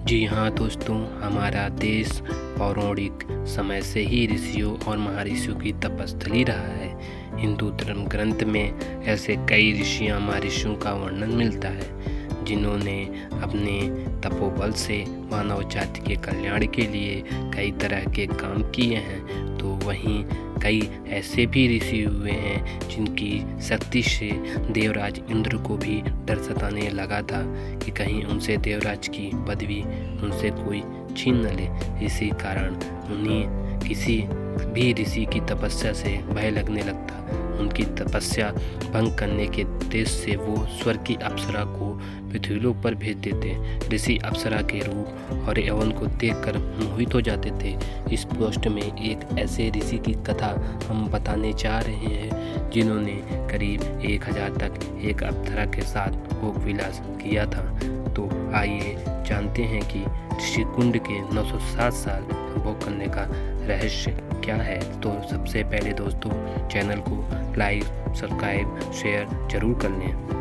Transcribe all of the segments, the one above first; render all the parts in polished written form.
जी हाँ दोस्तों, हमारा देश पौराणिक समय से ही ऋषियों और महर्षियों की तपस्थली रहा है। हिंदू धर्म ग्रंथ में ऐसे कई ऋषियाँ महर्षियों का वर्णन मिलता है, जिन्होंने अपने तपोबल से मानव जाति के कल्याण के लिए कई तरह के काम किए हैं। तो वहीं कई ऐसे भी ऋषि हुए हैं जिनकी शक्ति से देवराज इंद्र को भी डर सताने लगा था कि कहीं उनसे देवराज की पदवी उनसे कोई छीन न ले। इसी कारण उन्हें किसी भी ऋषि की तपस्या से भय लगने लगता। उनकी तपस्या भंग करने के उद्देश्य से वो स्वर्ग की अप्सरा को पृथ्वीलोक पर भेज देते। ऋषि अप्सरा के रूप और यौवन को देखकर मोहित हो जाते थे। इस पोस्ट में एक ऐसे ऋषि की कथा हम बताने जा रहे हैं जिन्होंने करीब 1000 तक एक अप्सरा के साथ भोग विलास किया था। तो आइए जानते हैं कि ऋषि कुंड के 907 साल भोग करने का रहस्य क्या है। तो सबसे पहले दोस्तों, चैनल को लाइक, सब्सक्राइब, शेयर जरूर कर लें।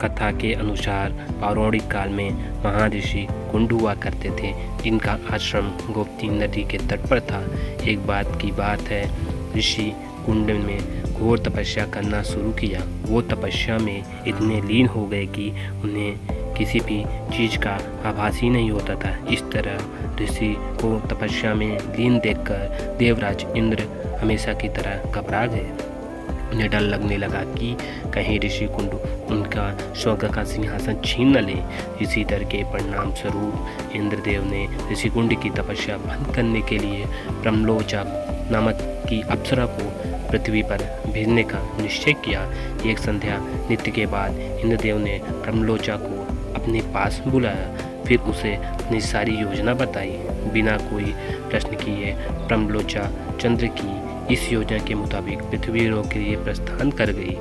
कथा के अनुसार पौराणिक काल में महर्षि कुंड हुआ करते थे, जिनका आश्रम गोमती नदी के तट पर था। एक बात की बात है, ऋषि कुंड में घोर तपस्या करना शुरू किया। वो तपस्या में इतने लीन हो गए कि उन्हें किसी भी चीज़ का आभास ही नहीं होता था। इस तरह ऋषि को तपस्या में लीन देखकर देवराज इंद्र हमेशा की तरह घबरा गए। उन्हें डर लगने लगा कि कहीं ऋषि कुंड उनका स्वर्ग का सिंहासन छीन न ले। इसी डर के परिणाम स्वरूप इंद्रदेव ने ऋषि कुंड की तपस्या बंद करने के लिए ब्रह्मलोचा नामक की अप्सरा को पृथ्वी पर भेजने का निश्चय किया। एक संध्या नृत्य के बाद इंद्रदेव ने ब्रह्मलोचा को अपने पास बुलाया, फिर उसे अपनी सारी योजना बताई। बिना कोई प्रश्न किए ब्रह्मलोचा चंद्र की इस योजना के मुताबिक पृथ्वी लोक के लिए प्रस्थान कर गई।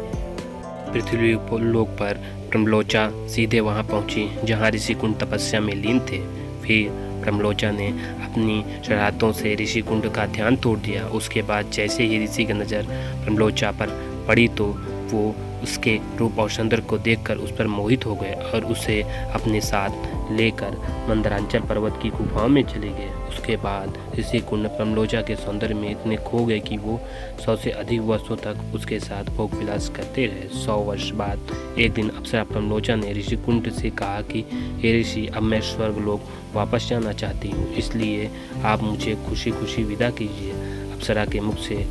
पृथ्वी लोक पर ब्रह्मलोचा सीधे वहां पहुंची जहां ऋषि कुंड तपस्या में लीन थे। फिर ब्रह्मलोचा ने अपनी शरारतों से ऋषि कुंड का ध्यान तोड़ दिया। उसके बाद जैसे ही ऋषि की नज़र ब्रह्मलोचा पर पड़ी तो वो उसके रूप और सौंदर्य को देखकर उस पर मोहित हो गए और उसे अपने साथ लेकर मंदरांचल पर्वत की गुफाओं में चले गए। उसके बाद ऋषि कुंड ब्रह्मलोचा के सौंदर्य में इतने खो गए कि वो 100 से अधिक वर्षों तक उसके साथ भोग विलास करते रहे। 100 वर्ष बाद एक दिन अप्सरा ब्रह्मलोचा ने ऋषि कुंड से कहा कि हे ऋषि, अब मैं स्वर्ग लोक वापस जाना चाहती हूँ, इसलिए आप मुझे खुशी खुशी विदा कीजिए। अप्सरा के मुख से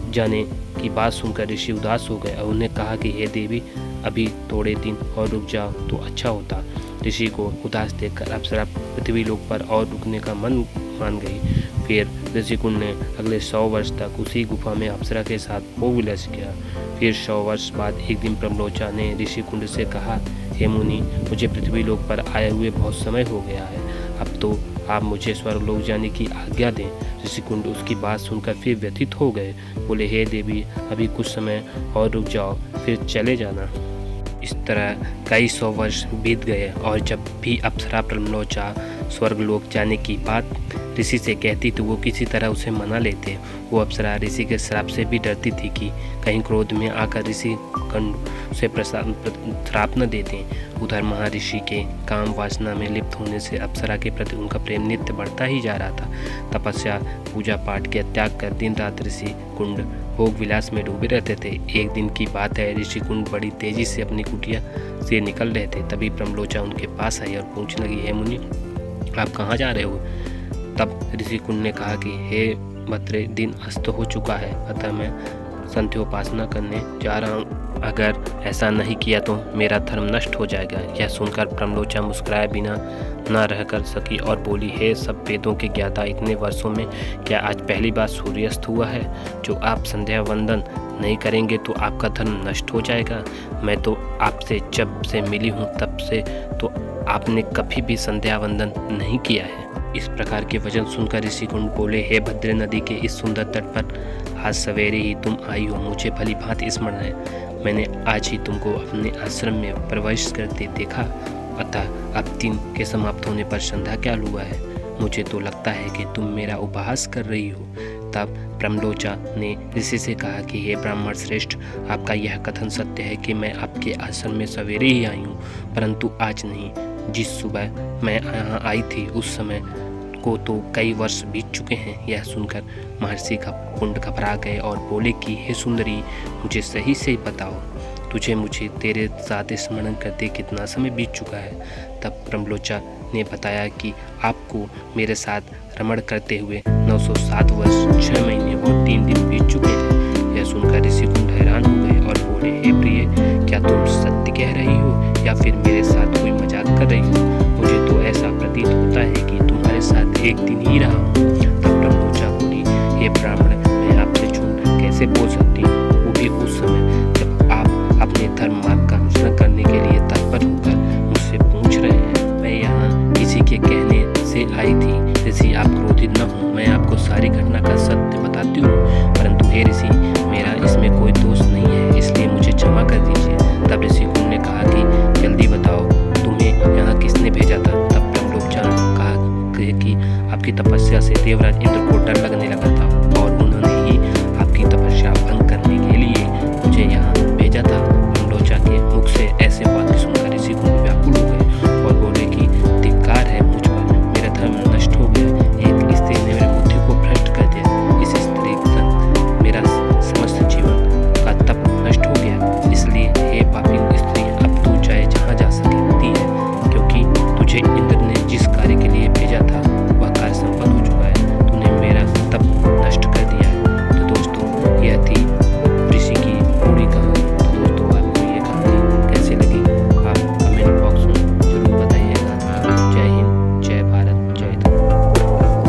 जाने की बात सुनकर ऋषि उदास हो गए और उन्हें कहा कि हे देवी, अभी थोड़े दिन और रुक जाओ तो अच्छा होता। ऋषि को उदास देखकर अप्सरा पृथ्वी लोक पर और रुकने का मन मान गई। फिर ऋषि कुंड ने अगले 100 वर्ष तक उसी गुफा में अप्सरा के साथ भोग विलास किया। फिर 100 वर्ष बाद एक दिन ब्रह्मलोचा ने ऋषि कुंड से कहा, हे मुनि, मुझे पृथ्वी लोक पर आए हुए बहुत समय हो गया है, अब तो आप मुझे स्वर्गलोक जाने की आज्ञा दें। ऋषि कुंड उसकी बात सुनकर फिर व्यथित हो गए। बोले, हे देवी, अभी कुछ समय और रुक जाओ, फिर चले जाना। इस तरह कई 100 वर्ष बीत गए और जब भी अप्सरा ब्रह्मलोचा स्वर्गलोक जाने की बात ऋषि से कहती तो वो किसी तरह उसे मना लेते। वो अप्सरा ऋषि के श्राप से भी डरती थी कि कहीं क्रोध में आकर ऋषि कुंड से श्राप न देते। उधर महर्षि के काम वासना में लिप्त होने से अप्सरा के प्रति उनका प्रेम नित्य बढ़ता ही जा रहा था। तपस्या, पूजा पाठ के त्याग कर दिन रात ऋषि कुंड भोग विलास में डूबे रहते थे। एक दिन की बात है, ऋषि कुंड बड़ी तेजी से अपनी कुटिया से निकल रहे थे। तभी ब्रह्मलोचा उनके पास आई और पूछने लगी, हे मुनि, आप कहाँ जा रहे हो? तब ऋषि कुंड ने कहा कि हे भद्रे, दिन अस्त हो चुका है, अतः मैं संध्योपासना करने जा रहा हूँ। अगर ऐसा नहीं किया तो मेरा धर्म नष्ट हो जाएगा। यह सुनकर ब्रह्मलोचा मुस्कुराए बिना न रह कर सकी और बोली, हे सब वेदों के ज्ञाता, इतने वर्षों में क्या आज पहली बार सूर्यास्त हुआ है? जो आप संध्या वंदन नहीं करेंगे तो आपका धर्म नष्ट हो जाएगा। मैं तो आपसे जब से मिली हूँ तब से तो आपने कभी भी संध्या वंदन नहीं किया है। इस प्रकार के वचन सुनकर ऋषि कुंड बोले, हे भद्रे नदी के इस सुंदर तट पर आज सवेरे ही तुम आई हो, मुझे भली भांति स्मरण है। मैंने आज ही तुमको अपने आश्रम में प्रवेश करते देखा, अतः अब दिन के समाप्त होने पर संध्या काल हुआ है। मुझे तो लगता है कि तुम मेरा उपहास कर रही हो। तब ब्रह्मलोचा ने ऋषि से कहा कि हे ब्राह्मण श्रेष्ठ, आपका यह कथन सत्य है कि मैं आपके आश्रम में सवेरे ही आई हूँ, परंतु आज नहीं। जिस सुबह मैं यहाँ आई थी उस समय को तो कई वर्ष बीत चुके हैं। यह सुनकर महर्षि कुंड घबरा गए और बोले कि हे सुंदरी, मुझे सही से बताओ, तुझे मुझे तेरे साथ स्मरण करते कितना समय बीत चुका है। तब ब्रह्मलोचा ने बताया कि आपको मेरे साथ रमण करते हुए 907 वर्ष 6 महीने और 3 दिन बीत चुके हैं। यह सुनकर ऋषि कुंड हैरान हो गए और बोले, हे प्रिय, क्या तुम सत्य कह रही हो या फिर मेरे साथ कोई मजाक कर रही हो? मुझे तो ऐसा प्रतीत होता है कि तुम्हारे साथ एक दिन ही रहा। तब ब्रह्मलोचा बोली, हे ब्राह्मण, मैं आपसे झूठ कैसे बोल सकती हूँ, वो भी उस समय जब आप अपने धर्म मार्ग का अनुसरण करने के लिए तत्पर होकर मुझसे पूछ रहे हैं। मैं यहाँ किसी के कहने से आई थी। ऋषि, आप क्रोधित न हो, मैं आपको सारी घटना का सत्य बताती हूँ, परंतु हे ऋषि, मेरा इसमें कोई दोष नहीं है, इसलिए मुझे क्षमा कर दीजिए। तब ऋषि कुंड ने कहा कि जल्दी बताओ, तुम्हें यहाँ किसने भेजा था? तब ब्रह्मलोचा कहा कि आपकी तपस्या से देवराज इंद्र को डर लगने लगा था और उन्होंने ही आपकी तपस्या भंग करने के लिए मुझे यहाँ भेजा था। ब्रह्मलोचा के मुख से ऐसे